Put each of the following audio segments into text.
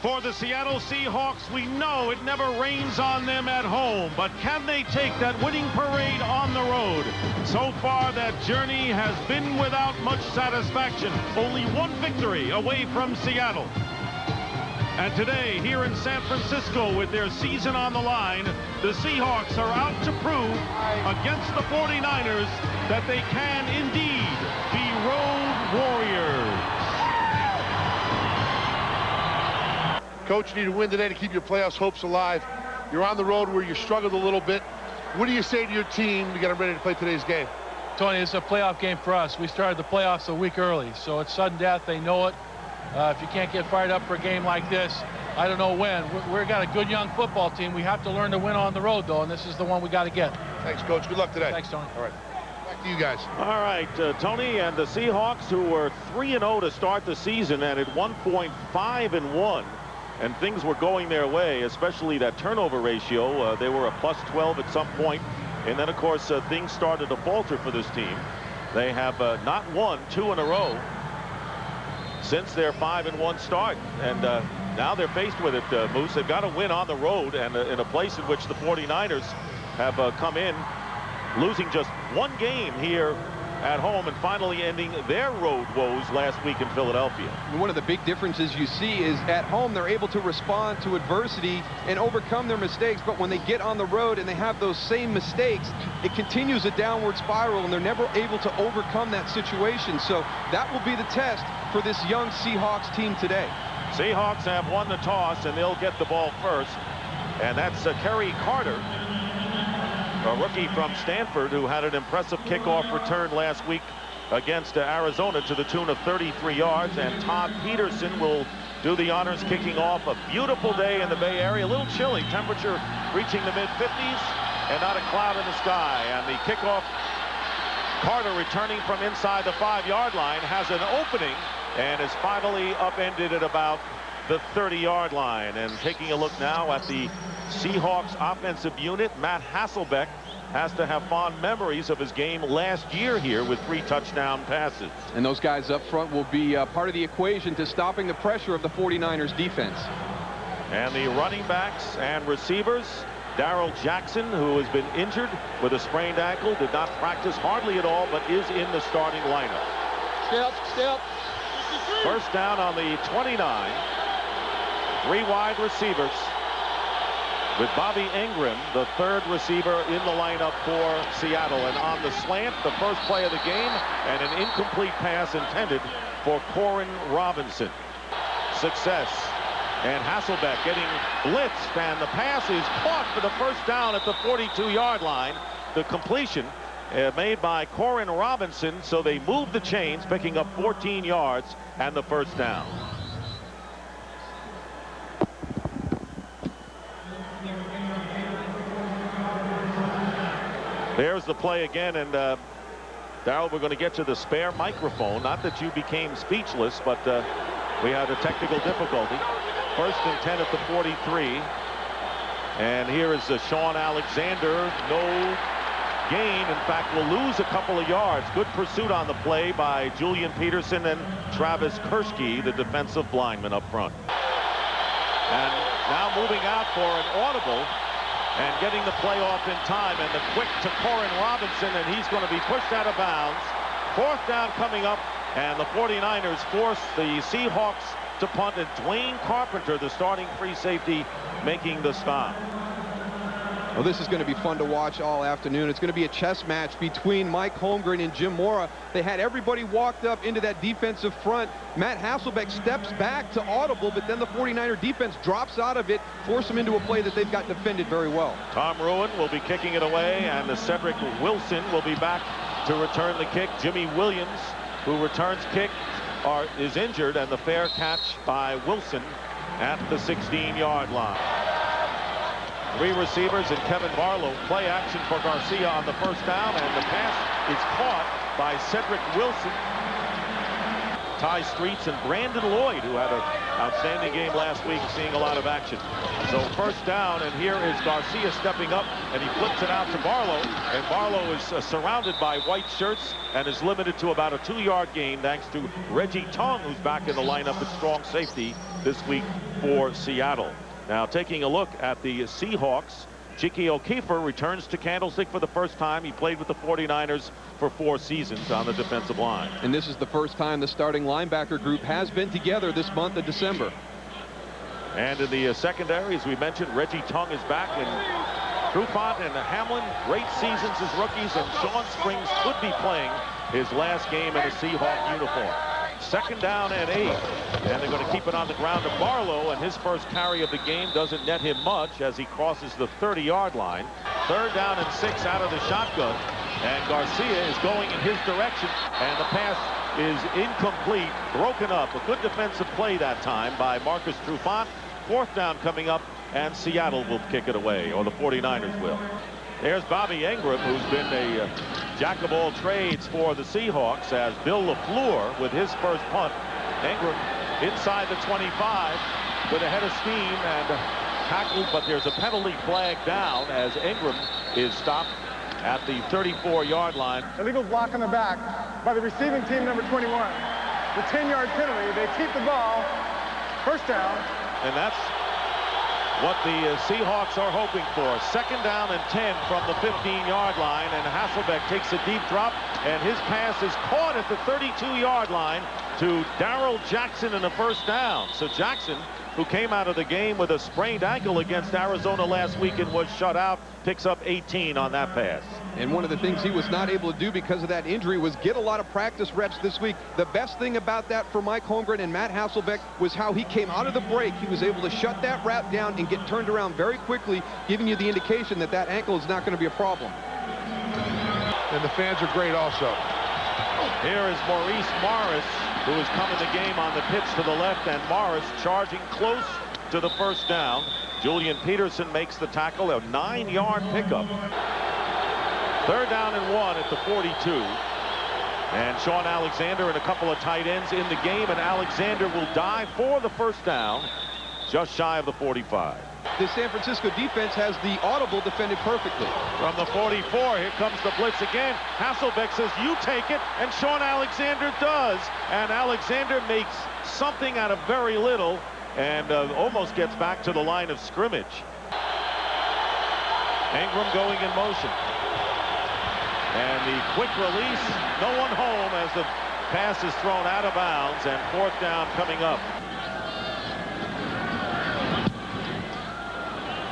For the Seattle Seahawks, we know it never rains on them at home, but can they take that winning parade on the road? So far, that journey has been without much satisfaction. Only one victory away from Seattle. And today, here in San Francisco, with their season on the line, the Seahawks are out to prove against the 49ers that they can indeed be road warriors. Coach, you need to win today to keep your playoffs hopes alive. You're on the road where you struggled a little bit. What do you say to your team to get them ready to play today's game? Tony, it's a playoff game for us. We started the playoffs a week early, so it's sudden death. They know it. If you can't get fired up for a game like this, I don't know when. We've got a good young football team. We have to learn to win on the road, though, and this is the one we got to get. Thanks, Coach. Good luck today. Thanks, Tony. All right. Back to you guys. All right, Tony, and the Seahawks, who were 3-0 to start the season, and at one point 5-1. And things were going their way, especially that turnover ratio. They were a +12 at some point. And then, of course, things started to falter for this team. They have not won 2 in a row since their 5-1 start. And now they're faced with it, Moose. They've got to win on the road, and in a place in which the 49ers have come in, losing just 1 game here at home and finally ending their road woes last week in Philadelphia. One of the big differences you see is at home they're able to respond to adversity and overcome their mistakes, but when they get on the road and they have those same mistakes, it continues a downward spiral and they're never able to overcome that situation. So that will be the test for this young Seahawks team today. Seahawks have won the toss and they'll get the ball first, and that's Kerry Carter, a rookie from Stanford who had an impressive kickoff return last week against Arizona to the tune of 33 yards. And Todd Peterson will do the honors kicking off. A beautiful day in the Bay Area. A little chilly. Temperature reaching the mid-50s and not a cloud in the sky. And the kickoff, Carter returning from inside the 5-yard line, has an opening and is finally upended at about the 30-yard line. And taking a look now at the Seahawks offensive unit, Matt Hasselbeck has to have fond memories of his game last year here with 3 touchdown passes. And those guys up front will be part of the equation to stopping the pressure of the 49ers defense. And the running backs and receivers, Darrell Jackson, who has been injured with a sprained ankle, did not practice hardly at all, but is in the starting lineup. Step. First down on the 29. 3 wide receivers, with Bobby Ingram, the 3rd receiver in the lineup for Seattle. And on the slant, the first play of the game, and an incomplete pass intended for Corin Robinson. Success. And Hasselbeck getting blitzed, and the pass is caught for the first down at the 42-yard line. The completion made by Corin Robinson, so they move the chains, picking up 14 yards and the first down. There's the play again, and Darrell, we're going to get to the spare microphone. Not that you became speechless, but we had a technical difficulty. 1st and 10 at the 43. And here is Sean Alexander. No gain. In fact, will lose a couple of yards. Good pursuit on the play by Julian Peterson and Travis Kershke, the defensive lineman up front. And now moving out for an audible and getting the play off in time, and the quick to Corin Robinson, and he's going to be pushed out of bounds. 4th down coming up, and the 49ers force the Seahawks to punt, and Dwayne Carpenter, the starting free safety, making the stop. Well, this is going to be fun to watch all afternoon. It's going to be a chess match between Mike Holmgren and Jim Mora. They had everybody walked up into that defensive front. Matt Hasselbeck steps back to audible, but then the 49er defense drops out of it, force them into a play that they've got defended very well. Tom Ruin will be kicking it away, and the Cedric Wilson will be back to return the kick. Jimmy Williams, who returns kick, is injured, and the fair catch by Wilson at the 16-yard line. 3 receivers and Kevin Barlow. Play action for Garcia on the first down, and the pass is caught by Cedric Wilson. Ty Streets and Brandon Lloyd, who had an outstanding game last week, seeing a lot of action. So first down, and here is Garcia stepping up, and he flips it out to Barlow, and Barlow is surrounded by white shirts and is limited to about a 2-yard gain thanks to Reggie Tong, who's back in the lineup at strong safety this week for Seattle. Now taking a look at the Seahawks, Chiki O'Keefer returns to Candlestick for the first time. He played with the 49ers for 4 seasons on the defensive line. And this is the first time the starting linebacker group has been together this month of December. And in the secondary, as we mentioned, Reggie Tong is back, and Trufant and Hamlin, great seasons as rookies, and Sean Springs could be playing his last game in a Seahawk uniform. Second down and 8, and they're going to keep it on the ground to Barlow, and his first carry of the game doesn't net him much as he crosses the 30-yard line. Third down and 6 out of the shotgun, and Garcia is going in his direction, and the pass is incomplete, broken up. A good defensive play that time by Marcus Trufant. Fourth down coming up, and Seattle will kick it away, or the 49ers will. There's Bobby Ingram, who's been a jack of all trades for the Seahawks, as Bill LaFleur with his first punt. Ingram inside the 25 with a head of steam and tackled, but there's a penalty flag down as Ingram is stopped at the 34-yard line. Illegal block on the back by the receiving team, number 21. The 10-yard penalty. They keep the ball. First down. And that's what the Seahawks are hoping for. Second down and 10 from the 15-yard line, and Hasselbeck takes a deep drop, and his pass is caught at the 32-yard line to Darrell Jackson in a first down. So Jackson, who came out of the game with a sprained ankle against Arizona last week and was shut out, picks up 18 on that pass. And one of the things he was not able to do because of that injury was get a lot of practice reps this week. The best thing about that for Mike Holmgren and Matt Hasselbeck was how he came out of the break. He was able to shut that route down and get turned around very quickly, giving you the indication that that ankle is not going to be a problem. And the fans are great also. Here is Maurice Morris, who is coming the game on the pitch to the left, and Morris charging close to the first down. Julian Peterson makes the tackle, a 9-yard pickup. Third down and 1 at the 42. And Sean Alexander and a couple of tight ends in the game, and Alexander will dive for the first down just shy of the 45. The San Francisco defense has the audible defended perfectly. From the 44, here comes the blitz again. Hasselbeck says, you take it, and Sean Alexander does. And Alexander makes something out of very little and almost gets back to the line of scrimmage. Ingram going in motion. And the quick release, no one home as the pass is thrown out of bounds, and fourth down coming up.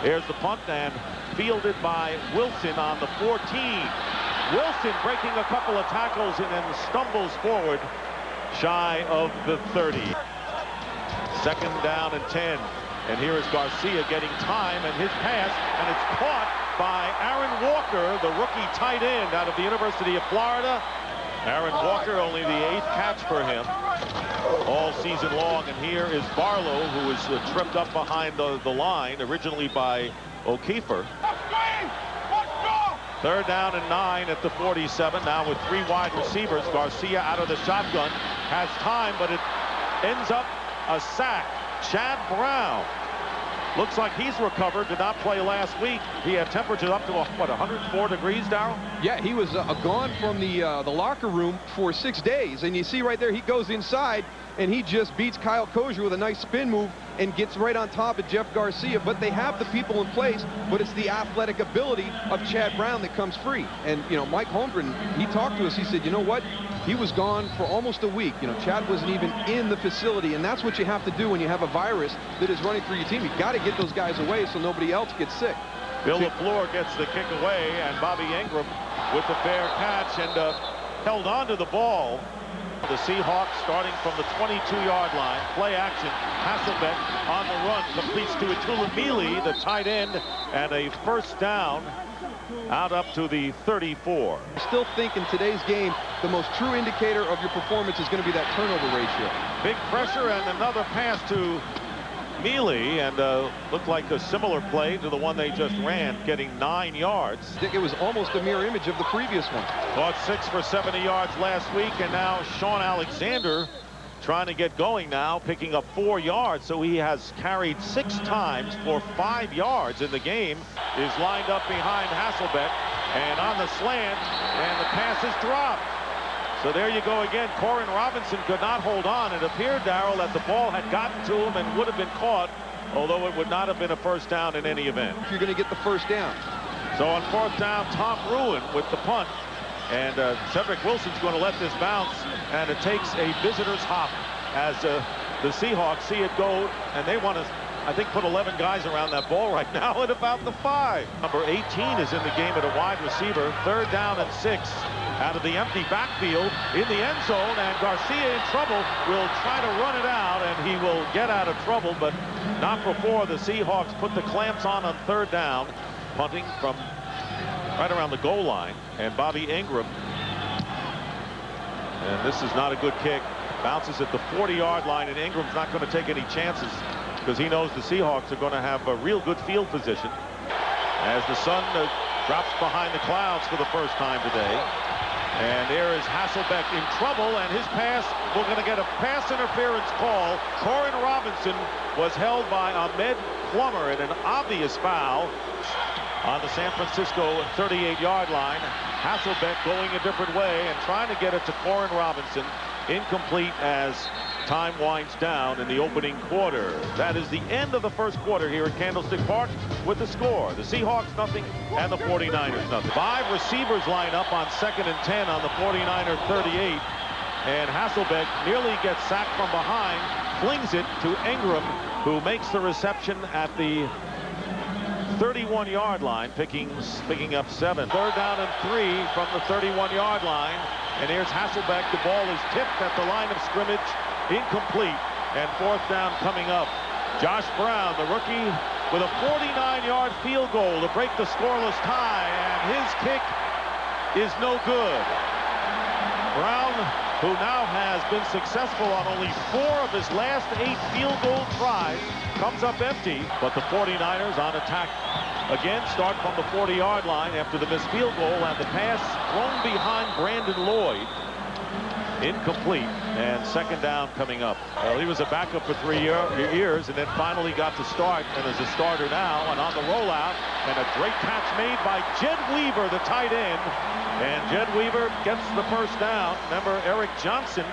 Here's the punt, and fielded by Wilson on the 14. Wilson breaking a couple of tackles and then stumbles forward shy of the 30. Second down and 10. And here is Garcia getting time, and his pass, and it's caught by Aaron Walker, the rookie tight end out of the University of Florida. Aaron Walker, only the 8th catch for him all season long. And here is Barlow, who was tripped up behind the line, originally by O'Keefer. Third down and 9 at the 47. Now with 3 wide receivers. Garcia out of the shotgun, has time, but it ends up a sack. Chad Brown looks like he's recovered. Did not play last week. He had temperatures up to, what, 104 degrees, Darryl? Yeah, he was gone from the locker room for 6 days. And you see right there, he goes inside, and he just beats Kyle Kozier with a nice spin move and gets right on top of Jeff Garcia. But they have the people in place, but it's the athletic ability of Chad Brown that comes free. And, you know, Mike Holmgren, he talked to us. He said, you know what? He was gone for almost a week. You know, Chad wasn't even in the facility, and that's what you have to do when you have a virus that is running through your team. You've got to get those guys away so nobody else gets sick. Bill LaFleur gets the kick away, and Bobby Ingram with the fair catch and held on to the ball. The Seahawks starting from the 22-yard line. Play action. Hasselbeck on the run. Completes to Atulamili, the tight end, and a first down out up to the 34. I still think in today's game, the most true indicator of your performance is going to be that turnover ratio. Big pressure and another pass to Mealy, and looked like a similar play to the one they just ran, getting 9 yards. I think it was almost a mirror image of the previous one. Caught 6 for 70 yards last week, and now Sean Alexander trying to get going now, picking up 4 yards. So he has carried 6 times for 5 yards in the game. Is lined up behind Hasselbeck and on the slant, and the pass is dropped. So there you go again. Corin Robinson could not hold on. It appeared, Darrell, that the ball had gotten to him and would have been caught, although it would not have been a first down in any event. You're going to get the first down. So on 4th down, Tom Ruin with the punt. And Cedric Wilson's going to let this bounce, and it takes a visitor's hop as the Seahawks see it go, and they want to, I think, put 11 guys around that ball right now at about the 5. Number 18 is in the game at a wide receiver. 3rd down and 6 out of the empty backfield in the end zone, and Garcia in trouble, will try to run it out, and he will get out of trouble, but not before the Seahawks put the clamps on 3rd down. Punting from right around the goal line, and Bobby Ingram, and this is not a good kick, bounces at the 40-yard line, and Ingram's not going to take any chances because he knows the Seahawks are going to have a real good field position as the sun drops behind the clouds for the first time today. And there is Hasselbeck in trouble, and his pass, we're going to get a pass interference call. Corin Robinson was held by Ahmed Plummer in an obvious foul on the San Francisco 38-yard line. Hasselbeck going a different way and trying to get it to Corin Robinson. Incomplete as time winds down in the opening quarter. That is the end of the first quarter here at Candlestick Park with the score. The Seahawks nothing and the 49ers nothing. 5 receivers line up on 2nd and 10 on the 49er 38. And Hasselbeck nearly gets sacked from behind, flings it to Ingram, who makes the reception at the 31-yard line, picking up 7. 3rd down and 3 from the 31-yard line. And here's Hasselbeck. The ball is tipped at the line of scrimmage, incomplete, and 4th down coming up. Josh Brown, the rookie, with a 49-yard field goal to break the scoreless tie, and his kick is no good. Brown, who now has been successful on only 4 of his last 8 field goal tries, comes up empty, but the 49ers on attack again, start from the 40-yard line after the missed field goal, and the pass thrown behind Brandon Lloyd. Incomplete, and 2nd down coming up. Well, he was a backup for 3 years, and then finally got to start, and is a starter now, and on the rollout, and a great catch made by Jed Weaver, the tight end, and Jed Weaver gets the first down. Remember, Eric Johnson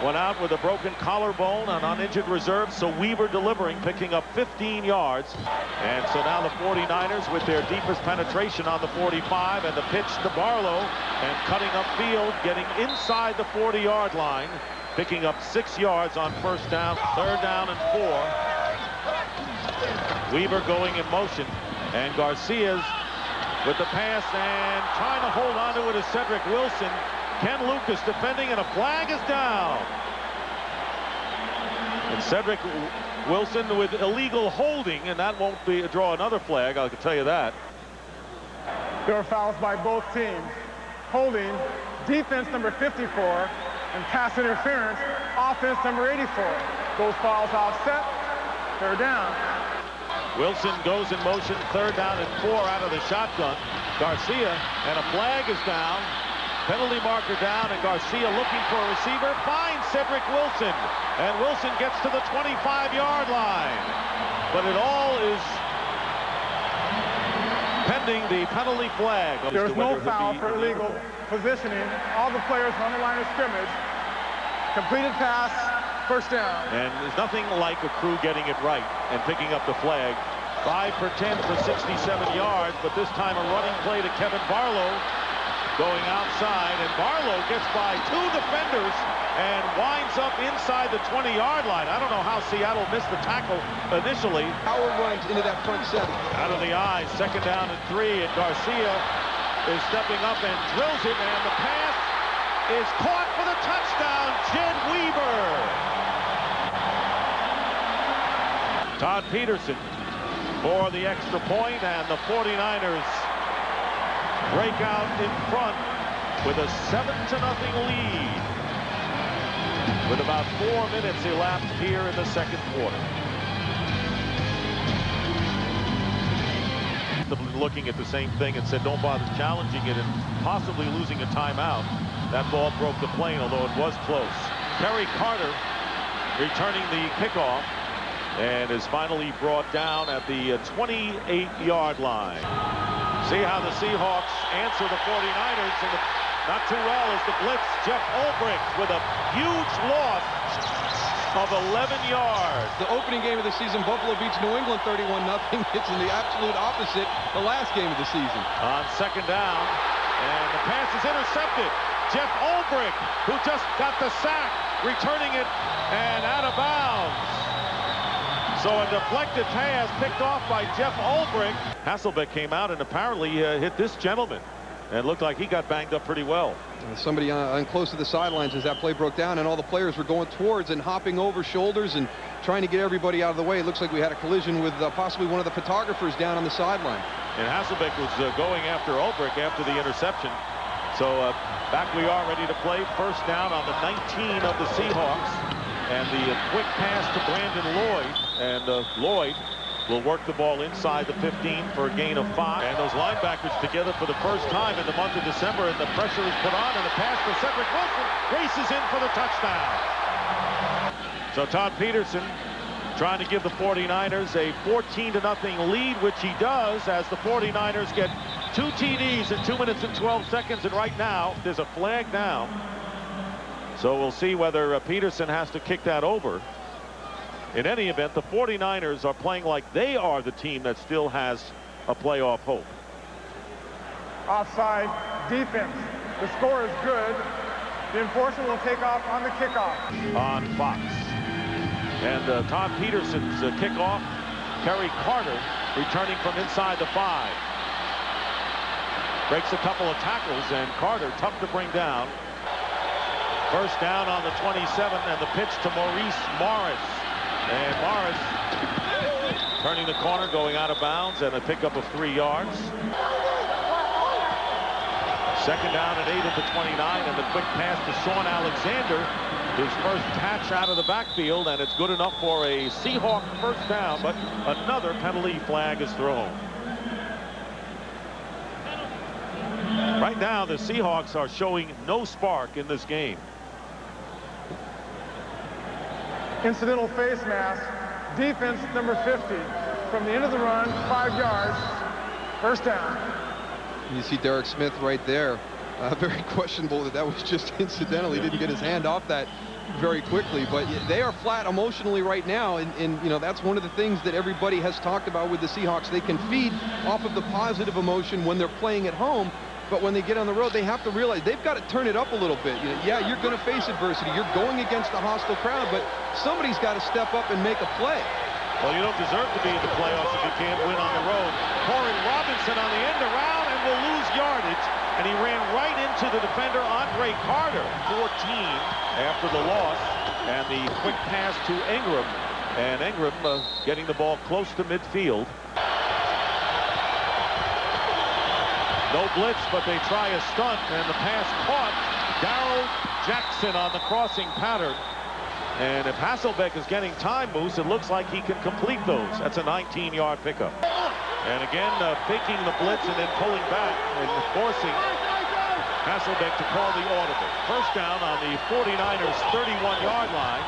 went out with a broken collarbone and on injured reserve, so Weaver delivering, picking up 15 yards. And so now the 49ers with their deepest penetration on the 45, and the pitch to Barlow, and cutting upfield, getting inside the 40-yard line, picking up 6 yards on 1st down. 3rd down and 4. Weaver going in motion, and Garcia's with the pass, and trying to hold on to it is Cedric Wilson. Ken Lucas defending, and a flag is down. And Cedric Wilson with illegal holding, and that won't draw another flag, I can tell you that. There were fouls by both teams. Holding, defense number 54, and pass interference, offense number 84. Those fouls offset. 3rd down. Wilson goes in motion, 3rd down and 4 out of the shotgun. Garcia, and a flag is down. Penalty marker down, and Garcia looking for a receiver, finds Cedric Wilson, and Wilson gets to the 25-yard line. But it all is pending the penalty flag. There was no foul for illegal positioning. All the players on the line of scrimmage. Completed pass, 1st down. And there's nothing like a crew getting it right and picking up the flag. 5 for 10 for 67 yards, but this time a running play to Kevin Barlow. Going outside, and Barlow gets by 2 defenders and winds up inside the 20-yard line. I don't know how Seattle missed the tackle initially. Howard runs into that front 7. Out of the eyes, 2nd down and 3, and Garcia is stepping up and drills it, and the pass is caught for the touchdown, Jed Weaver. Todd Peterson for the extra point, and the 49ers break out in front with a 7-0 lead with about 4 minutes elapsed here in the 2nd quarter. Looking at the same thing and said don't bother challenging it and possibly losing a timeout. That ball broke the plane, although it was close. Terry Carter returning the kickoff, and is finally brought down at the 28-yard line. See how the Seahawks answer the 49ers, and not too well as the blitz. Jeff Ulbrich with a huge loss of 11 yards. The opening game of the season, Buffalo beats New England 31-0. It's in the absolute opposite the last game of the season. On second down, and the pass is intercepted. Jeff Ulbrich, who just got the sack, returning it and out of bounds. So a deflected pass picked off by Jeff Ulbrich. Hasselbeck came out and apparently hit this gentleman, and looked like he got banged up pretty well. Somebody on close to the sidelines as that play broke down, and all the players were going towards and hopping over shoulders and trying to get everybody out of the way. It looks like we had a collision with possibly one of the photographers down on the sideline. And Hasselbeck was going after Ulbrich after the interception. So back we are, ready to play. First down on the 19 of the Seahawks, and the quick pass to Brandon Lloyd, and Lloyd will work the ball inside the 15 for a gain of 5. And those linebackers together for the first time in the month of December, and the pressure is put on, and the pass for Cedric Wilson races in for the touchdown. So Todd Peterson trying to give the 49ers a 14-0 lead, which he does, as the 49ers get 2 TDs in 2 minutes and 12 seconds. And right now there's a flag now, so we'll see whether Peterson has to kick that over. In any event, the 49ers are playing like they are the team that still has a playoff hope. Offside defense. The score is good. The enforcement will take off on the kickoff. On Fox. And Todd Peterson's kickoff. Kerry Carter returning from inside the 5. Breaks a couple of tackles, and Carter tough to bring down. First down on the 27, and the pitch to Maurice Morris. And Morris turning the corner, going out of bounds, and a pickup of 3 yards. Second down at 8 at the 29, and the quick pass to Sean Alexander. His first catch out of the backfield, and it's good enough for a Seahawk first down, but another penalty flag is thrown. Right now, the Seahawks are showing no spark in this game. Incidental face mask. Defense number 50. From the end of the run, 5 yards. First down. You see Derek Smith right there. Very questionable that was just incidental. He didn't get his hand off that very quickly, but they are flat emotionally right now, and you know, that's one of the things that everybody has talked about with the Seahawks. They can feed off of the positive emotion when they're playing at home, but when they get on the road, they have to realize they've got to turn it up a little bit. You know, yeah, you're going to face adversity. You're going against a hostile crowd, but somebody's got to step up and make a play. Well, you don't deserve to be in the playoffs if you can't win on the road. Corey Robinson on the end around and will lose yardage, and he ran right into the defender, Andre Carter. 14 after the loss, and the quick pass to Ingram, and Ingram getting the ball close to midfield. No blitz, but they try a stunt, and the pass caught. Darrell Jackson on the crossing pattern. And if Hasselbeck is getting time, Moose, it looks like he can complete those. That's a 19-yard pickup. And again, faking the blitz and then pulling back and forcing Hasselbeck to call the audible. First down on the 49ers' 31-yard line.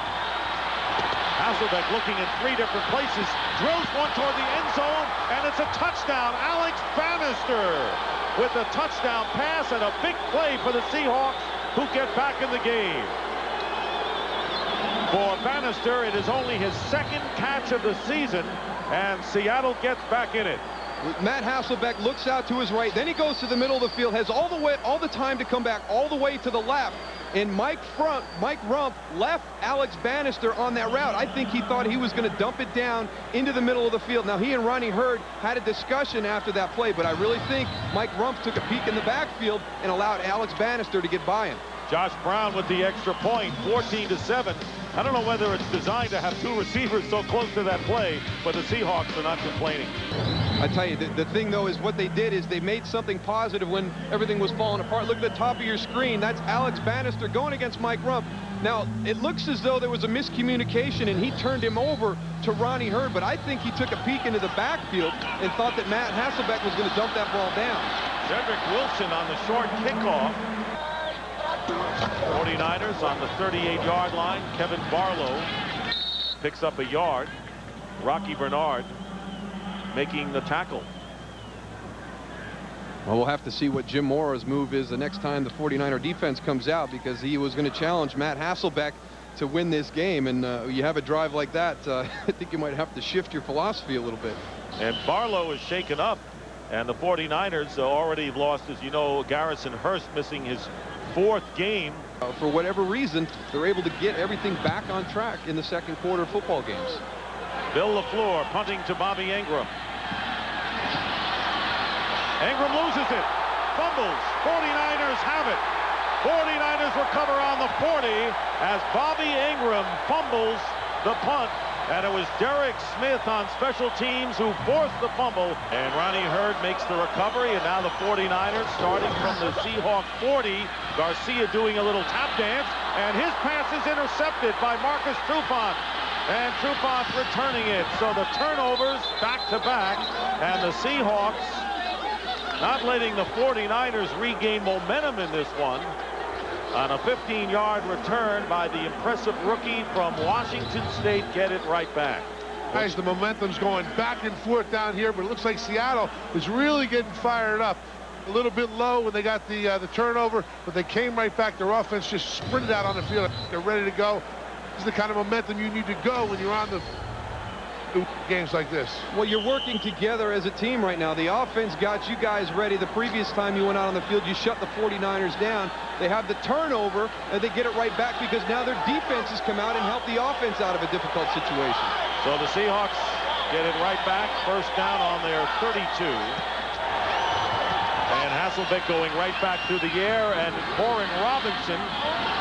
Hasselbeck looking in 3 different places, drills one toward the end zone, and it's a touchdown. Alex Bannister with a touchdown pass, and a big play for the Seahawks, who get back in the game. For Bannister, it is only his 2nd catch of the season, and Seattle gets back in it. Matt Hasselbeck looks out to his right, then he goes to the middle of the field, has all the time to come back all the way to the left, and Mike Rump left Alex Bannister on that route. I think he thought he was going to dump it down into the middle of the field. Now, he and Ronnie Hurd had a discussion after that play, but I really think Mike Rump took a peek in the backfield and allowed Alex Bannister to get by him. Josh Brown with the extra point, 14-7. I don't know whether it's designed to have 2 receivers so close to that play, but the Seahawks are not complaining. I tell you, the thing, though, is what they did is they made something positive when everything was falling apart. Look at the top of your screen. That's Alex Bannister going against Mike Rump. Now, it looks as though there was a miscommunication, and he turned him over to Ronnie Hurd, but I think he took a peek into the backfield and thought that Matt Hasselbeck was going to dump that ball down. Cedric Wilson on the short kickoff. 49ers on the 38-yard line. Kevin Barlow picks up a yard. Rocky Bernard making the tackle. Well, we'll have to see what Jim Mora's move is the next time the 49er defense comes out, because he was going to challenge Matt Hasselbeck to win this game, and you have a drive like that, I think you might have to shift your philosophy a little bit. And Barlow is shaken up, and the 49ers already lost, as you know, Garrison Hurst missing his 4th game. For whatever reason, they're able to get everything back on track in the second quarter of football games. Bill LaFleur punting to Bobby Ingram. Ingram loses it. Fumbles. 49ers have it. 49ers recover on the 40 as Bobby Ingram fumbles the punt. And it was Derek Smith on special teams who forced the fumble. And Ronnie Hurd makes the recovery. And now the 49ers starting from the Seahawk 40. Garcia doing a little tap dance. And his pass is intercepted by Marcus Trufant. And Trufant returning it. So the turnovers back to back. And the Seahawks not letting the 49ers regain momentum in this one. On a 15-yard return by the impressive rookie from Washington State, get it right back. Guys, the momentum's going back and forth down here, but it looks like Seattle is really getting fired up. A little bit low when they got the turnover, but they came right back. Their offense just sprinted out on the field. They're ready to go. This is the kind of momentum you need to go when you're on the games like this. Well, you're working together as a team right now. The offense got you guys ready. The previous time you went out on the field, you shut the 49ers down. They have the turnover, and they get it right back because now their defenses come out and help the offense out of a difficult situation. So the Seahawks get it right back. First down on their 32. And Hasselbeck going right back through the air, and Corin Robinson.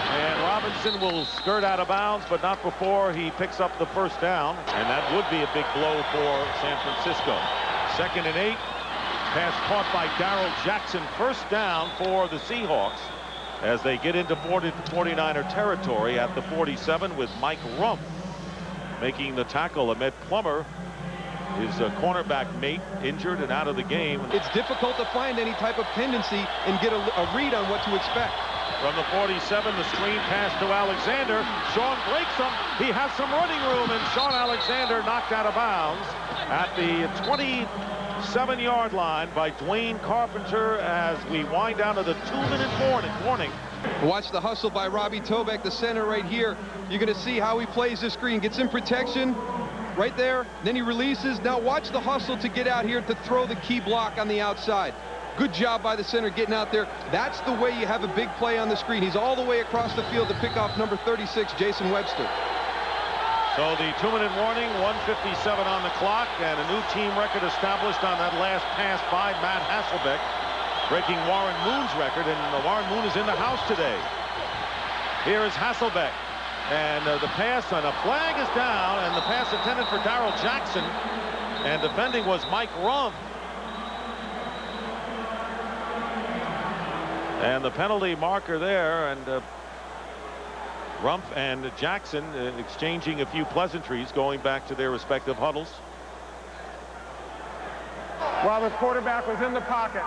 And Robinson will skirt out of bounds, but not before he picks up the first down. And that would be a big blow for San Francisco. 2nd and 8. Pass caught by Darrell Jackson. First down for the Seahawks as they get into 49er territory at the 47 with Mike Rumph making the tackle. Ahmed Plummer, his cornerback mate, injured and out of the game. It's difficult to find any type of tendency and get a read on what to expect. From the 47, the screen pass to Alexander. Sean breaks him. He has some running room, and Sean Alexander knocked out of bounds at the 27-yard line by Dwayne Carpenter as we wind down to the 2-minute warning. Watch the hustle by Robbie Tobeck, the center right here. You're going to see how he plays the screen. Gets in protection right there. Then he releases. Now watch the hustle to get out here to throw the key block on the outside. Good job by the center getting out there. That's the way you have a big play on the screen. He's all the way across the field to pick off number 36, Jason Webster. So the 2-minute warning, 1:57 on the clock, and a new team record established on that last pass by Matt Hasselbeck, breaking Warren Moon's record, and Warren Moon is in the house today. Here is Hasselbeck, and the pass, and a flag is down, and the pass intended for Darrell Jackson, and defending was Mike Rumph. And the penalty marker there, and Rumph and Jackson exchanging a few pleasantries, going back to their respective huddles. While the quarterback was in the pocket,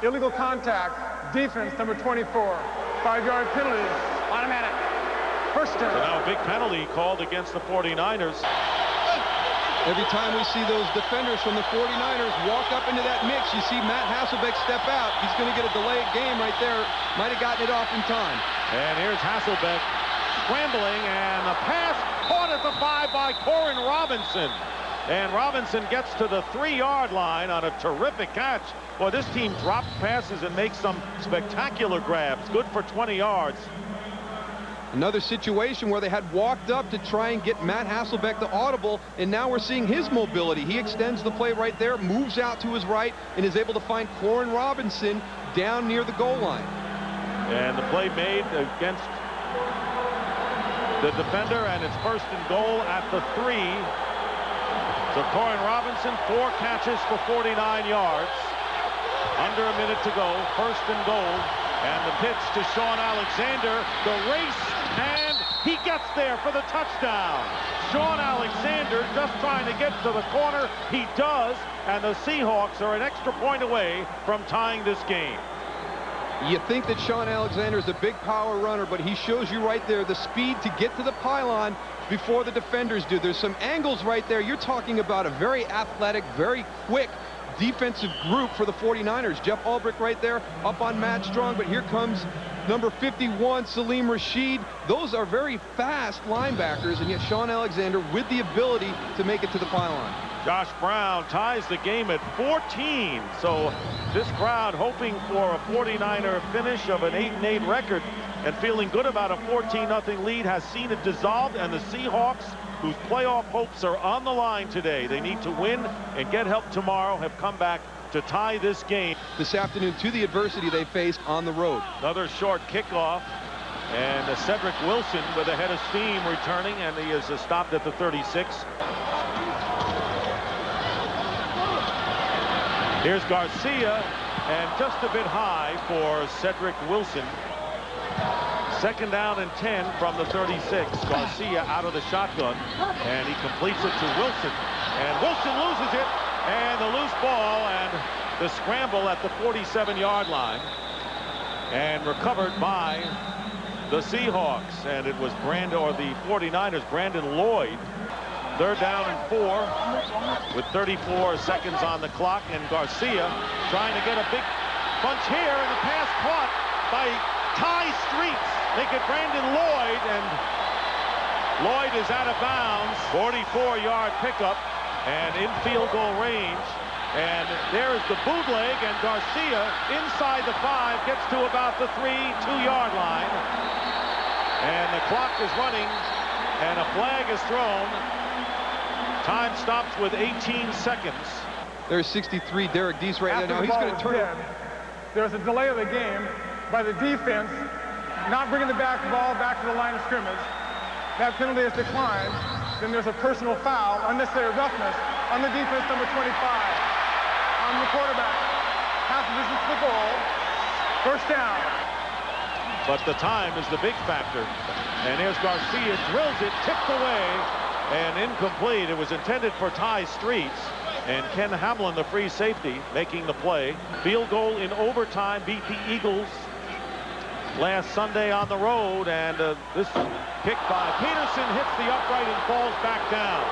illegal contact, defense number 24, 5-yard penalty, automatic, first down. So now a big penalty called against the 49ers. Every time we see those defenders from the 49ers walk up into that mix, you see Matt Hasselbeck step out. He's going to get a delayed game right there. Might have gotten it off in time. And here's Hasselbeck scrambling, and the pass caught at the 5 by Corin Robinson. And Robinson gets to the 3-yard line on a terrific catch. Boy, this team drops passes and makes some spectacular grabs. Good for 20 yards. Another situation where they had walked up to try and get Matt Hasselbeck the audible, and now we're seeing his mobility. He extends the play right there, moves out to his right, and is able to find Corin Robinson down near the goal line. And the play made against the defender, and it's 1st and goal at the 3. So Corin Robinson, 4 catches for 49 yards. Under a minute to go, 1st and goal. And the pitch to Sean Alexander, the race, and he gets there for the touchdown. Sean Alexander just trying to get to the corner. He does, and the Seahawks are an extra point away from tying this game. You think that Sean Alexander is a big power runner, but he shows you right there the speed to get to the pylon before the defenders do. There's some angles right there. You're talking about a very athletic, very quick defensive group for the 49ers. Jeff Ulbrich right there up on Matt Strong, but here comes number 51, Salim Rashid. Those are very fast linebackers, and yet Sean Alexander with the ability to make it to the pylon. Josh Brown ties the game at 14. So this crowd hoping for a 49er finish of an 8-8 record and feeling good about a 14-0 lead has seen it dissolved, and the Seahawks, whose playoff hopes are on the line today, they need to win and get help tomorrow, have come back to tie this game this afternoon to the adversity they faced on the road. Another short kickoff, and Cedric Wilson with a head of steam returning, and he is stopped at the 36. Here's Garcia, and just a bit high for Cedric Wilson. Second down and 10 from the 36. Garcia out of the shotgun, and he completes it to Wilson. And Wilson loses it, and the loose ball and the scramble at the 47-yard line. And recovered by the Seahawks. And it was the 49ers, Brandon Lloyd. Third down and 4 with 34 seconds on the clock, and Garcia trying to get a big bunch here, and the pass caught by Ty Streets. They get Brandon Lloyd, and Lloyd is out of bounds. 44-yard pickup and in field goal range. And there's the bootleg, and Garcia inside the 5 gets to about the 2-yard line. And the clock is running, and a flag is thrown. Time stops with 18 seconds. There's 63, Derek Deese right now. He's going to turn it. There's a delay of the game by the defense, not bringing the ball back to the line of scrimmage. That penalty is declined. Then there's a personal foul, unnecessary roughness on the defense, number 25. On the quarterback. Half of distance to the goal. First down. But the time is the big factor. And here's Garcia, drills it, tipped away, and incomplete. It was intended for Ty Streets, and Ken Hamlin, the free safety, making the play. Field goal in overtime beat the Eagles last Sunday on the road, and this kick by Peterson hits the upright and falls back down.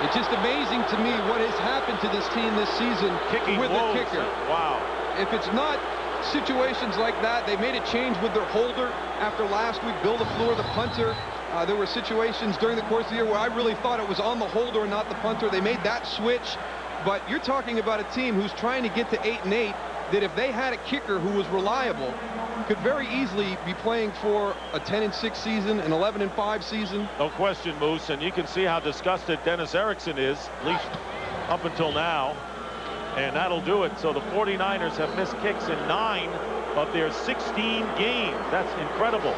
It's just amazing to me what has happened to this team this season with the kicker. Wow. If it's not situations like that, they made a change with their holder after last week. Bill LaFleur, the punter. There were situations during the course of the year where I really thought it was on the holder and not the punter. They made that switch. But you're talking about a team who's trying to get to 8-8, that if they had a kicker who was reliable, could very easily be playing for a 10-6 season, an 11-5 season. No question, Moose, and you can see how disgusted Dennis Erickson is, at least up until now. And that'll do it. So the 49ers have missed kicks in 9 of their 16 games. That's incredible.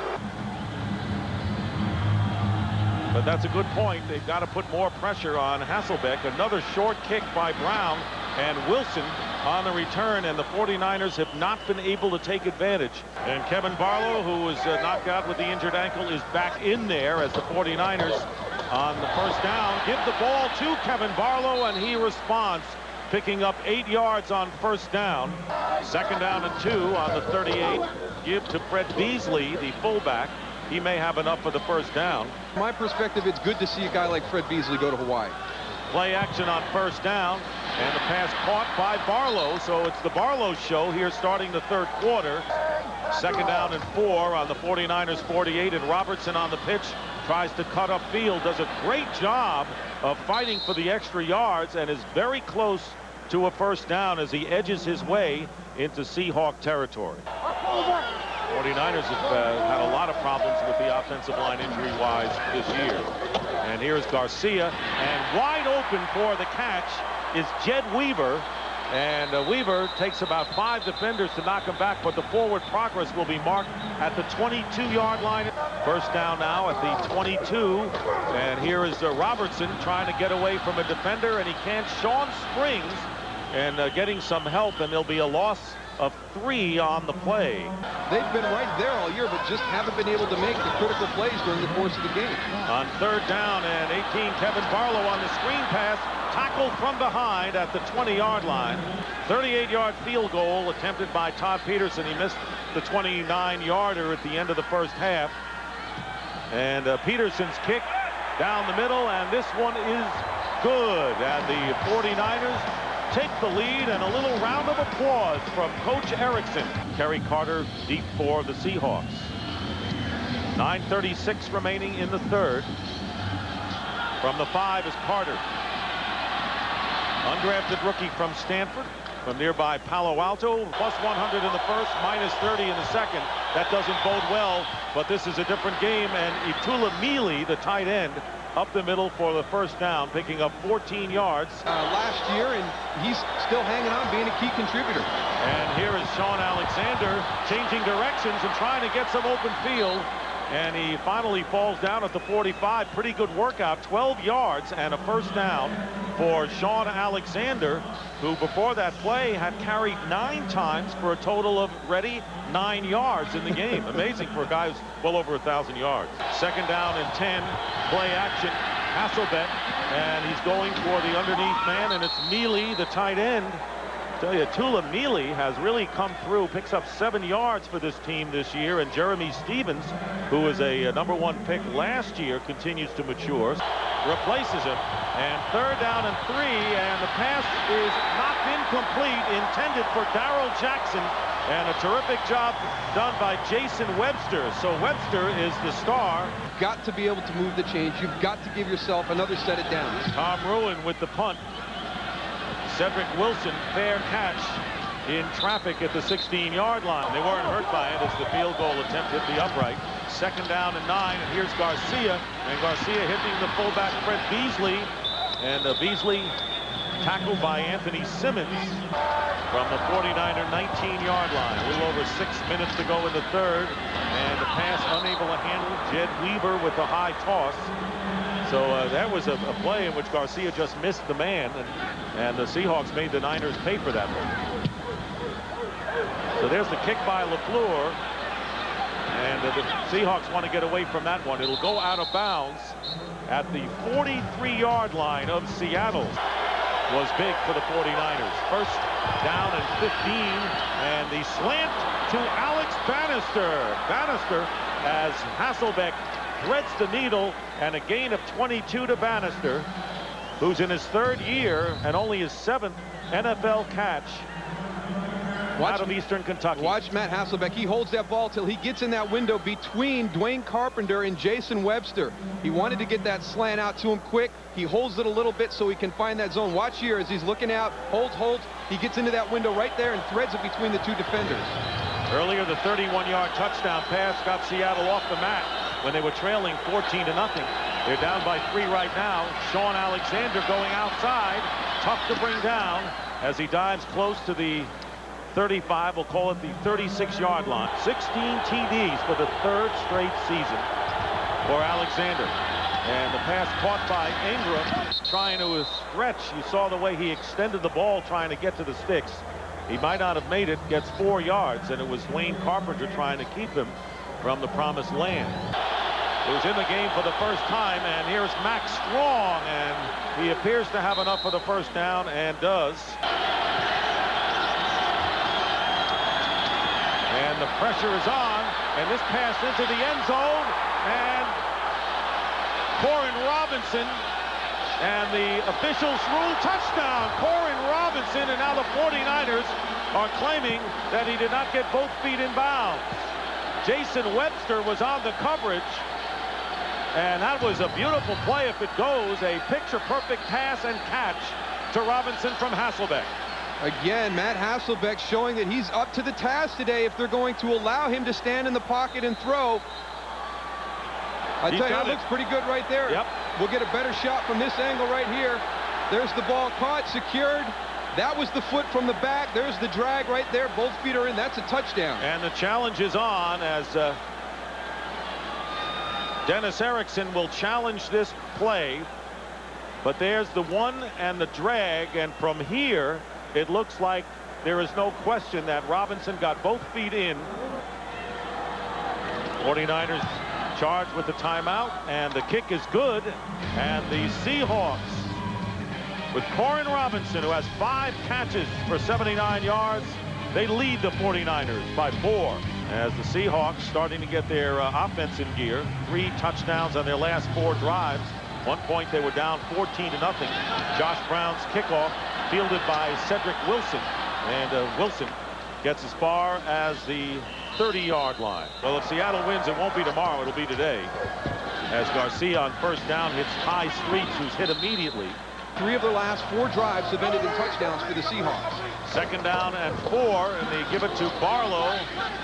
But that's a good point. They've got to put more pressure on Hasselbeck. Another short kick by Brown, and Wilson on the return, and the 49ers have not been able to take advantage. And Kevin Barlow, who was knocked out with the injured ankle, is back in there as the 49ers on the first down give the ball to Kevin Barlow, and he responds, picking up 8 yards on first down. Second down and 2 on the 38. Give to Fred Beasley, the fullback. He may have enough for the first down. From my perspective, it's good to see a guy like Fred Beasley go to Hawaii. Play action on first down, and the pass caught by Barlow. So it's the Barlow show here starting the third quarter. Second down and 4 on the 49ers 48, and Robertson on the pitch tries to cut upfield, does a great job of fighting for the extra yards, and is very close to a first down as he edges his way into Seahawk territory. 49ers have had a lot of problems with the offensive line injury-wise this year. And here's Garcia, and wide open for the catch is Jed Weaver. And Weaver takes about 5 defenders to knock him back, but the forward progress will be marked at the 22-yard line. First down now at the 22. And here is Robertson trying to get away from a defender, and he can't. Sean Springs and getting some help, and there'll be a loss of 3 on the play. They've been right there all year, but just haven't been able to make the critical plays during the course of the game. On 3rd down and 18, Kevin Barlow on the screen pass, tackled from behind at the 20-yard line. 38-yard field goal attempted by Todd Peterson. He missed the 29-yarder at the end of the first half. And Peterson's kick down the middle, and this one is good. And the 49ers take the lead, and a little round of applause from Coach Erickson. Kerry Carter deep for the Seahawks. 9:36 remaining in the 3rd. From the 5 is Carter. Undrafted rookie from Stanford. From nearby Palo Alto, plus 100 in the first, minus 30 in the second. That doesn't bode well, but this is a different game, and Itula Mealy, the tight end, up the middle for the first down, picking up 14 yards. Last year, and he's still hanging on, being a key contributor. And here is Sean Alexander changing directions and trying to get some open field. And he finally falls down at the 45. Pretty good workout, 12 yards and a first down for Sean Alexander, who before that play had carried 9 times for a total of, ready, 9 yards in the game. Amazing for a guy who's well over 1,000 yards. 2nd down and 10, play action. Hasselbeck, and he's going for the underneath man, and it's Mealy, the tight end. I tell you, Tula Mealy has really come through, picks up 7 yards for this team this year, and Jeremy Stevens, who was a #1 pick last year, continues to mature, replaces him. And 3rd down and 3, and the pass is knocked incomplete, intended for Darrell Jackson, and a terrific job done by Jason Webster. So Webster is the star. Got to be able to move the chains. You've got to give yourself another set of downs. Tom Ruin with the punt. Cedric Wilson, fair catch in traffic at the 16-yard line. They weren't hurt by it as the field goal attempt hit the upright. 2nd down and 9, and here's Garcia, and Garcia hitting the fullback Fred Beasley, and Beasley tackled by Anthony Simmons from the 49er 19-yard line. A little over 6 minutes to go in the 3rd, and the pass unable to handle. Jed Weaver with the high toss. So that was a play in which Garcia just missed the man, and the Seahawks made the Niners pay for that one. So there's the kick by LaFleur, and the Seahawks want to get away from that one. It'll go out of bounds at the 43-yard line of Seattle. Was big for the 49ers. 1st down and 15, and the slant to Alex Bannister. Bannister, as Hasselbeck threads the needle, and a gain of 22 to Bannister, who's in his 3rd year and only his 7th NFL catch out of Eastern Kentucky. Watch Matt Hasselbeck. He holds that ball till he gets in that window between Dwayne Carpenter and Jason Webster. He wanted to get that slant out to him quick. He holds it a little bit so he can find that zone. Watch here as he's looking out, holds. He gets into that window right there and threads it between the 2 defenders. Earlier, the 31-yard touchdown pass got Seattle off the mat when they were trailing 14-0. They're down by 3 right now. Sean Alexander going outside. Tough to bring down as he dives close to the 35. We'll call it the 36-yard line. 16 TDs for the 3rd straight season for Alexander. And the pass caught by Ingram trying to stretch. You saw the way he extended the ball trying to get to the sticks. He might not have made it. Gets 4 yards, and it was Dwayne Carpenter trying to keep him from the promised land. Who's in the game for the first time, and here's Max Strong, and he appears to have enough for the first down, and does. And the pressure is on, and this pass into the end zone, and Corin Robinson, and the officials rule touchdown. Corin Robinson, and now the 49ers are claiming that he did not get both feet in bounds. Jason Webster was on the coverage, and that was a beautiful play if it goes. A picture-perfect pass and catch to Robinson from Hasselbeck. Again, Matt Hasselbeck showing that he's up to the task today if they're going to allow him to stand in the pocket and throw. I tell you, that looks pretty good right there. Yep. We'll get a better shot from this angle right here. There's the ball caught, secured. That was the foot from the back. There's the drag right there. Both feet are in. That's a touchdown. And the challenge is on as Dennis Erickson will challenge this play. But there's the one and the drag. And from here, it looks like there is no question that Robinson got both feet in. 49ers charged with the timeout, and the kick is good. And the Seahawks, with Corin Robinson, who has 5 catches for 79 yards, they lead the 49ers by 4. As the Seahawks starting to get their offense in gear. 3 touchdowns on their last 4 drives. One point they were down 14-0. Josh Brown's kickoff fielded by Cedric Wilson. And Wilson gets as far as the 30-yard line. Well, if Seattle wins, it won't be tomorrow, it'll be today. As Garcia on first down hits Ty Streets, who's hit immediately. 3 of their last 4 drives have ended in touchdowns for the Seahawks. Second down and 4, and they give it to Barlow.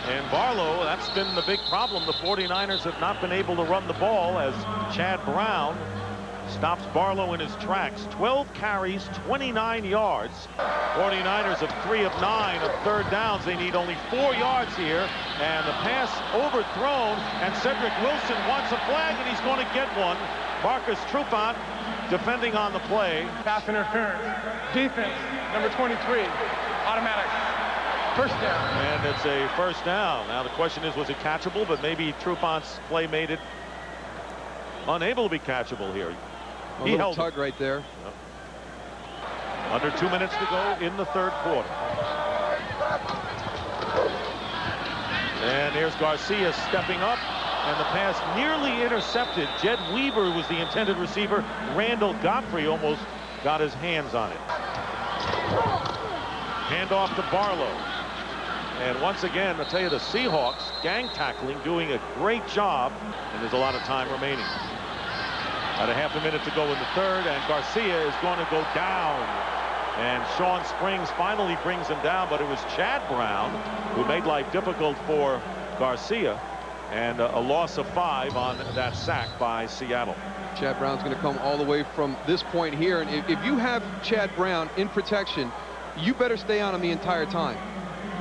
And Barlow, that's been the big problem. The 49ers have not been able to run the ball as Chad Brown stops Barlow in his tracks. 12 carries, 29 yards. 49ers have 3 of 9 of third downs. They need only 4 yards here. And the pass overthrown, and Cedric Wilson wants a flag, and he's going to get one. Marcus Trufant defending on the play. Pass interference. Defense, number 23. Automatic. First down. And it's a first down. Now the question is, was it catchable? But maybe Trufant's play made it unable to be catchable here. He held tug right there. Yep. Under 2 minutes to go in the third quarter. And here's Garcia stepping up, and the pass nearly intercepted. Jed Weaver was the intended receiver. Randall Godfrey almost got his hands on it. Handoff to Barlow. And once again, I'll tell you, the Seahawks gang tackling, doing a great job, and there's a lot of time remaining. About a half a minute to go in the third, and Garcia is going to go down. And Sean Springs finally brings him down, but it was Chad Brown who made life difficult for Garcia, and a loss of 5 on that sack by Seattle. Chad Brown's going to come all the way from this point here, and if you have Chad Brown in protection, you better stay on him the entire time.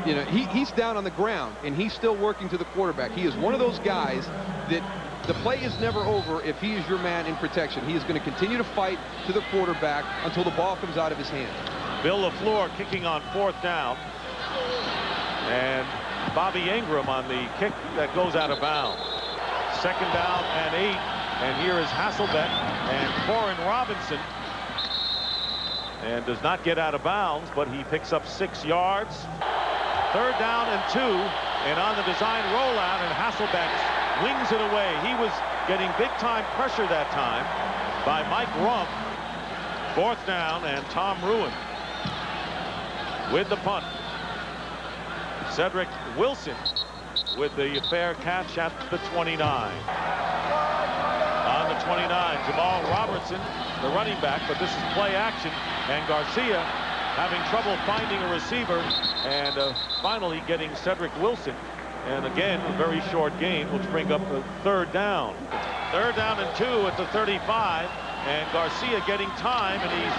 You know, he's down on the ground, and he's still working to the quarterback. He is one of those guys that the play is never over if he is your man in protection. He is going to continue to fight to the quarterback until the ball comes out of his hand. Bill LaFleur kicking on 4th down. And Bobby Ingram on the kick that goes out of bounds. Second down and 8. And here is Hasselbeck and Corin Robinson. And does not get out of bounds, but he picks up 6 yards. Third down and 2. And on the design rollout, and Hasselbeck wings it away. He was getting big-time pressure that time by Mike Rump. 4th down, and Tom Ruin with the punt. Cedric Wilson with the fair catch at the 29. On the 29, Jamal Robertson, the running back, but this is play action, and Garcia having trouble finding a receiver, and finally getting Cedric Wilson. And again, a very short gain, which bring up the 3rd down. 3rd down and 2 at the 35. And Garcia getting time, and he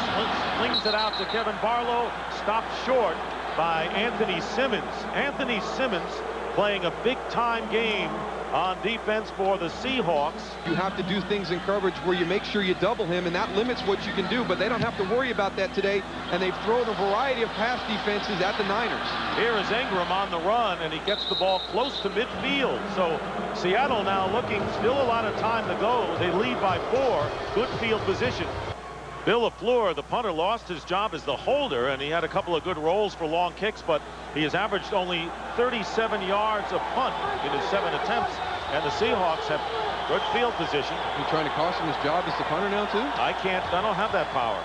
slings it out to Kevin Barlow. Stopped short by Anthony Simmons. Anthony Simmons playing a big-time game on defense for the Seahawks. You have to do things in coverage where you make sure you double him, and that limits what you can do, but they don't have to worry about that today, and they've thrown a variety of pass defenses at the Niners. Here is Ingram on the run, and he gets the ball close to midfield. So Seattle now looking, still a lot of time to go. They lead by 4. Good field position. Bill LaFleur, the punter, lost his job as the holder, and he had a couple of good rolls for long kicks, but he has averaged only 37 yards a punt in his 7 attempts, and the Seahawks have good field position. You trying to cost him his job as the punter now, too? I don't have that power.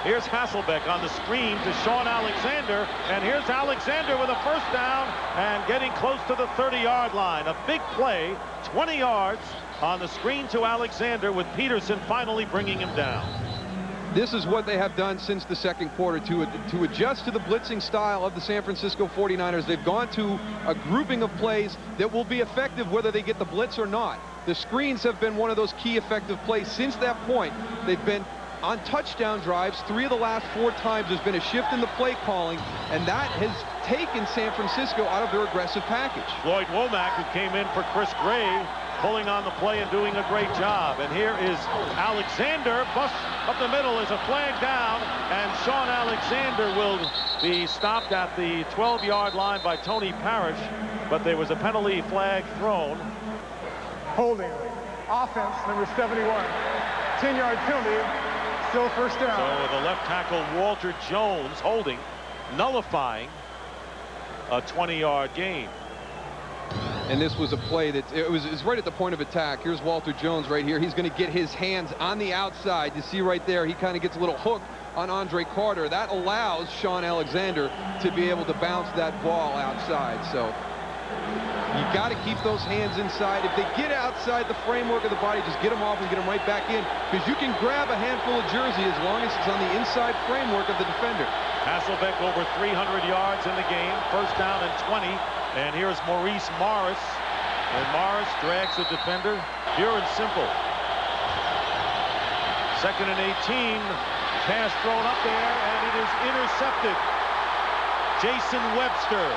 Here's Hasselbeck on the screen to Sean Alexander, and here's Alexander with a first down and getting close to the 30-yard line. A big play, 20 yards on the screen to Alexander, with Peterson finally bringing him down. This is what they have done since the second quarter to adjust to the blitzing style of the San Francisco 49ers. They've gone to a grouping of plays that will be effective whether they get the blitz or not. The screens have been one of those key effective plays. Since that point, they've been on touchdown drives. 3 of the last 4 times there's been a shift in the play calling, and that has taken San Francisco out of their aggressive package. Floyd Womack, who came in for Chris Gray, pulling on the play and doing a great job. And here is Alexander. Bust up the middle is a flag down, and Sean Alexander will be stopped at the 12-yard line by Tony Parrish, but there was a penalty flag thrown. Holding. Offense, number 71. 10-yard penalty. Still first down. So the left tackle, Walter Jones, holding, nullifying a 20-yard gain. And this was a play that it's right at the point of attack. Here's Walter Jones right here. He's going to get his hands on the outside. You see right there, he kind of gets a little hook on Andre Carter. That allows Sean Alexander to be able to bounce that ball outside. So you got to keep those hands inside. If they get outside the framework of the body, just get them off and get them right back in, because you can grab a handful of jersey as long as it's on the inside framework of the defender. Hasselbeck over 300 yards in the game. First down and 20. And here's Maurice Morris. And Morris drags the defender. Pure and simple. Second and 18. Pass thrown up there, and it is intercepted. Jason Webster.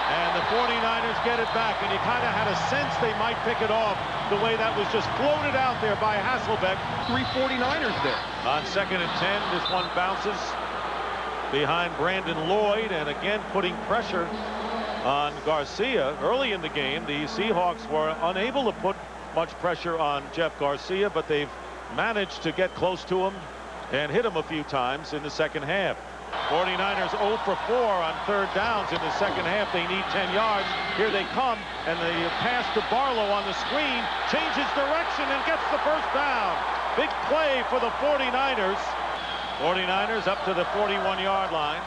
And the 49ers get it back, and you kind of had a sense they might pick it off the way that was just floated out there by Hasselbeck. 3 49ers there. On second and 10, this one bounces behind Brandon Lloyd, and again putting pressure on Garcia. Early in the game, the Seahawks were unable to put much pressure on Jeff Garcia, but they've managed to get close to him and hit him a few times in the second half. 49ers 0 for 4 on third downs in the second half. They need 10 yards. Here they come, and the pass to Barlow on the screen changes direction and gets the first down. Big play for the 49ers. 49ers up to the 41-yard line,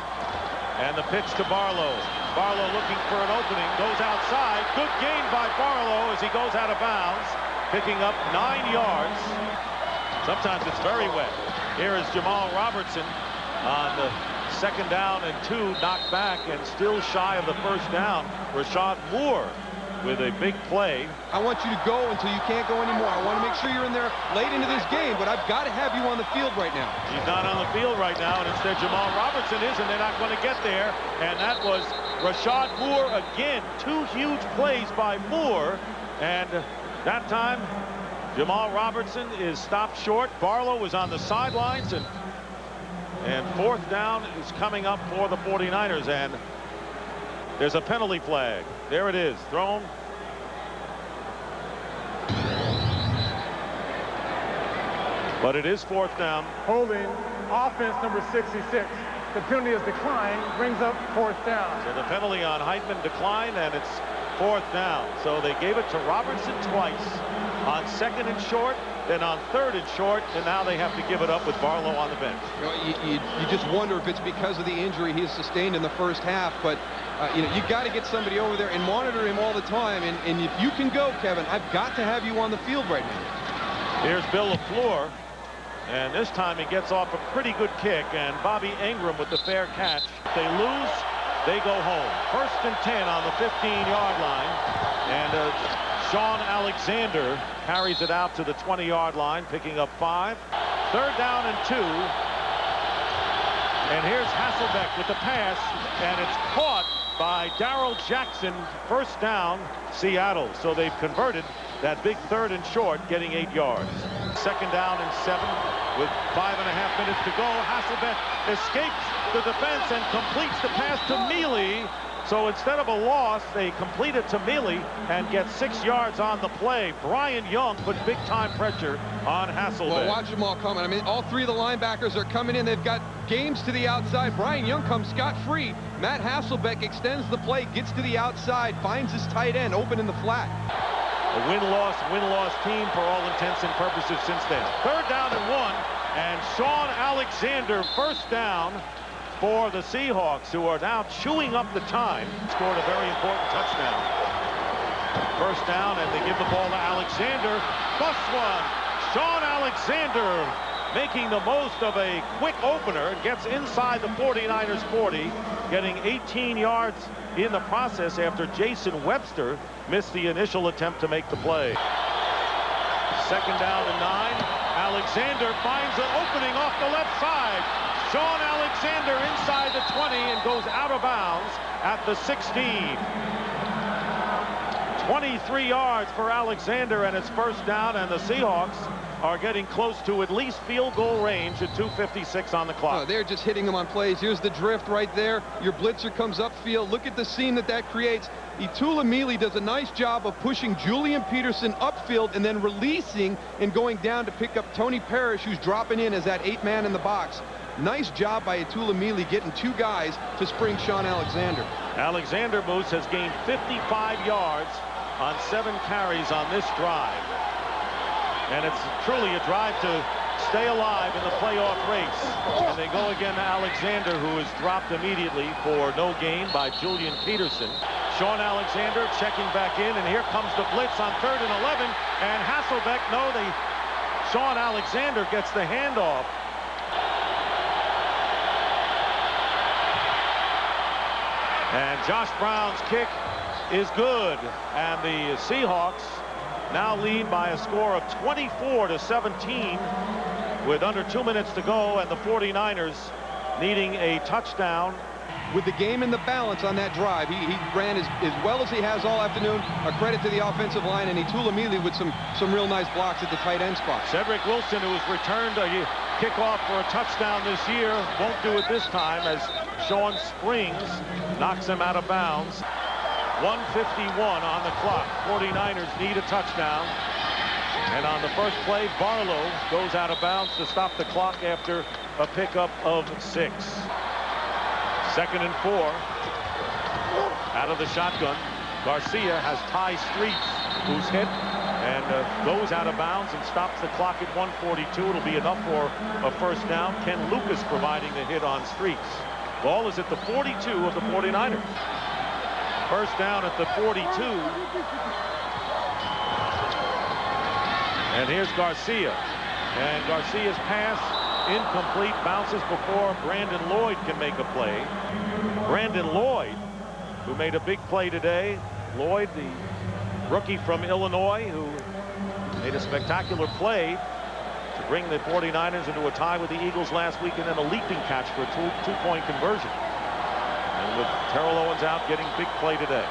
and the pitch to Barlow. Barlow looking for an opening, goes outside. Good gain by Barlow as he goes out of bounds, picking up 9 yards. Sometimes it's very wet. Here is Jamal Robertson on the second down and 2, knocked back and still shy of the first down. Rashad Moore with a big play. I want you to go until you can't go anymore. I want to make sure you're in there late into this game, but I've got to have you on the field right now. He's not on the field right now, and instead Jamal Robertson is, and they're not going to get there. And that was Rashad Moore again. 2 huge plays by Moore, and that time Jamal Robertson is stopped short. Barlow is on the sidelines, and fourth down is coming up for the 49ers, and there's a penalty flag. There it is, thrown. But it is fourth down. Holding. Offense, number 66. The penalty is declined, brings up fourth down. So the penalty on Heitman declined, and it's fourth down. So they gave it to Robertson twice. On second and short, then on third and short, and now they have to give it up with Barlow on the bench. You just wonder if it's because of the injury he has sustained in the first half, but you got to get somebody over there and monitor him all the time, and if you can go, Kevin, I've got to have you on the field right now. Here's Bill LaFleur, and this time he gets off a pretty good kick, and Bobby Ingram with the fair catch. If they lose, they go home. First and 10 on the 15-yard line, and Sean Alexander carries it out to the 20-yard line, picking up 5. Third down and 2. And here's Hasselbeck with the pass, and it's caught by Darrell Jackson. First down, Seattle. So they've converted that big third and short, getting 8 yards. Second down and 7 with 5.5 minutes to go. Hasselbeck escapes the defense and completes the pass to Mealy. So instead of a loss, they complete it to Mealy and get 6 yards on the play. Brian Young put big-time pressure on Hasselbeck. Well, watch them all coming. I mean, all 3 of the linebackers are coming in. They've got games to the outside. Brian Young comes scot-free. Matt Hasselbeck extends the play, gets to the outside, finds his tight end open in the flat. A win-loss team for all intents and purposes since then. Third down and 1, and Sean Alexander, first down for the Seahawks, who are now chewing up the time. Scored a very important touchdown. First down, and they give the ball to Alexander. Bust one. Sean Alexander making the most of a quick opener and gets inside the 49ers 40, getting 18 yards in the process after Jason Webster missed the initial attempt to make the play. Second down and 9. Alexander finds an opening off the left side. Sean Alexander inside the 20 and goes out of bounds at the 16. 23 yards for Alexander, and it's first down, and the Seahawks are getting close to at least field goal range at 2:56 on the clock. Oh, they're just hitting them on plays. Here's the drift right there. Your blitzer comes upfield. Look at the scene that creates. Etulamili does a nice job of pushing Julian Peterson upfield and then releasing and going down to pick up Tony Parrish, who's dropping in as that 8-man in the box. Nice job by Etulamili getting 2 guys to spring Sean Alexander. Alexander Moose has gained 55 yards on 7 carries on this drive. And it's truly a drive to stay alive in the playoff race. And they go again to Alexander, who is dropped immediately for no gain by Julian Peterson. Sean Alexander checking back in, and here comes the blitz on 3rd and 11. And Hasselbeck, Sean Alexander gets the handoff. And Josh Brown's kick is good. And the Seahawks now lead by a score of 24-17 with under 2 minutes to go, and the 49ers needing a touchdown. With the game in the balance on that drive, he ran as well as he has all afternoon. A credit to the offensive line, and Etulamili with some real nice blocks at the tight end spot. Cedric Wilson, who has returned a kickoff for a touchdown this year, won't do it this time as Sean Springs knocks him out of bounds. 1:51 on the clock. 49ers need a touchdown. And on the first play, Barlow goes out of bounds to stop the clock after a pickup of 6. 2nd and 4. Out of the shotgun. Garcia has Ty Streets, who's hit and goes out of bounds and stops the clock at 1:42. It'll be enough for a first down. Ken Lucas providing the hit on Streets. Ball is at the 42 of the 49ers. First down at the 42. And here's Garcia. And Garcia's pass incomplete, bounces before Brandon Lloyd can make a play. Brandon Lloyd, who made a big play today. Lloyd, the rookie from Illinois, who made a spectacular play to bring the 49ers into a tie with the Eagles last week, and then a leaping catch for a two-point conversion. And with Terrell Owens out, getting big play today.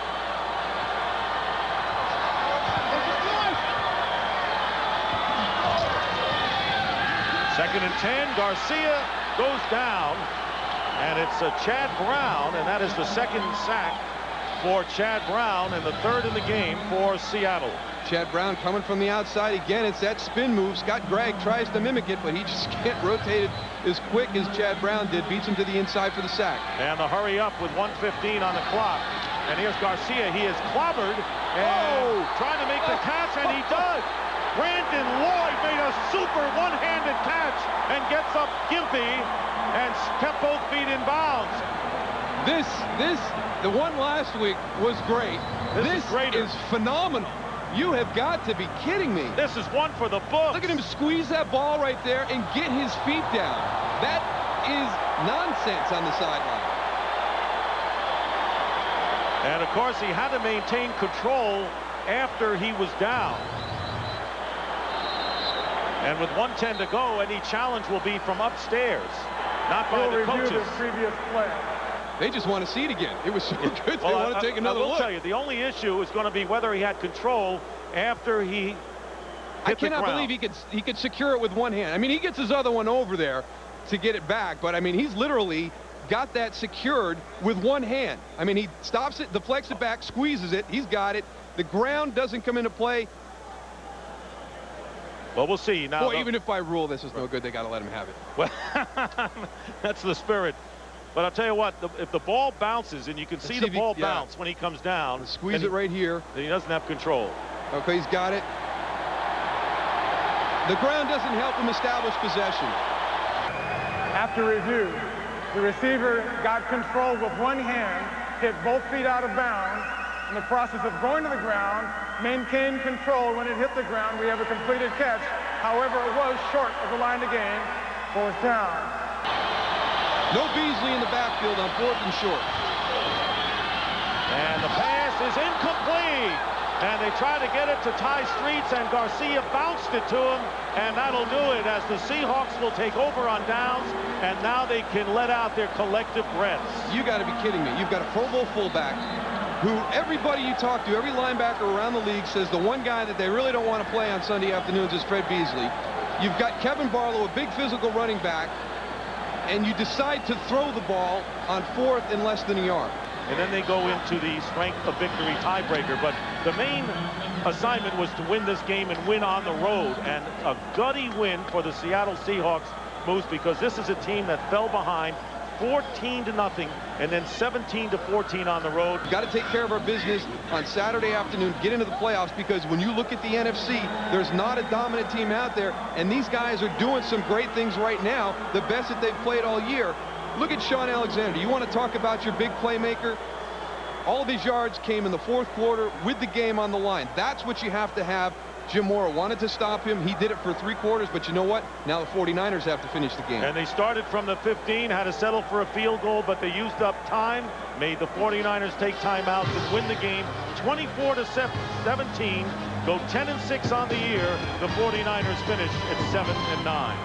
Second and 10. Garcia goes down, and it's Chad Brown, and that is the 2nd sack for Chad Brown and the 3rd in the game for Seattle. Chad Brown coming from the outside again. It's that spin move. Scott Gregg tries to mimic it, but he just can't rotate it as quick as Chad Brown did. Beats him to the inside for the sack. And the hurry up with 1:15 on the clock. And here's Garcia. He is clobbered and trying to make the catch, and he does. Brandon Lloyd made a super one-handed catch and gets up gimpy and kept both feet in bounds. The one last week was great. This is phenomenal. You have got to be kidding me. This is one for the books. Look at him squeeze that ball right there and get his feet down. That is nonsense on the sideline. And of course, he had to maintain control after he was down. And with 1:10 to go, any challenge will be from upstairs, not by the coaches. Review the previous play. They just want to see it again. It was so good. They want to take another look. I will tell you, the only issue is going to be whether he had control after he hit I cannot the ground. believe he could secure it with one hand. I mean, he gets his other one over there to get it back, but I mean, he's literally got that secured with one hand. I mean, he stops it, deflects it back, squeezes it. He's got it. The ground doesn't come into play. Well, we'll see. Now, Boy, even if by rule this is no good, they got to let him have it. Well, that's the spirit. But I'll tell you what, if the ball bounces, and you can see the ball bounce when he comes down. Squeeze it right here. Then he doesn't have control. Okay, he's got it. The ground doesn't help him establish possession. After review, the receiver got control with one hand, hit both feet out of bounds. In the process of going to the ground, maintained control when it hit the ground. We have a completed catch. However, it was short of the line to gain. 4th down. No Beasley in the backfield on 4th and short. And the pass is incomplete. And they try to get it to Ty Streets, and Garcia bounced it to him, and that'll do it as the Seahawks will take over on downs, and now they can let out their collective breaths. You got to be kidding me. You've got a Pro Bowl fullback who everybody you talk to, every linebacker around the league says the one guy that they really don't want to play on Sunday afternoons is Fred Beasley. You've got Kevin Barlow, a big physical running back, and you decide to throw the ball on 4th and less than a yard. And then they go into the strength of victory tiebreaker. But the main assignment was to win this game and win on the road. And a gutty win for the Seattle Seahawks, Moose, because this is a team that fell behind 14-0 and then 17-14 on the road. We've got to take care of our business on Saturday afternoon, get into the playoffs, because when you look at the NFC, there's not a dominant team out there, and these guys are doing some great things right now, the best that they've played all year. Look at Sean Alexander. You want to talk about your big playmaker? All of these yards came in the 4th quarter with the game on the line. That's what you have to have. Jim Mora wanted to stop him. He did it for 3 quarters, but you know what? Now the 49ers have to finish the game. And they started from the 15, had to settle for a field goal, but they used up time, made the 49ers take timeouts and win the game 24-17, go 10-6 on the year. The 49ers finish at 7-9.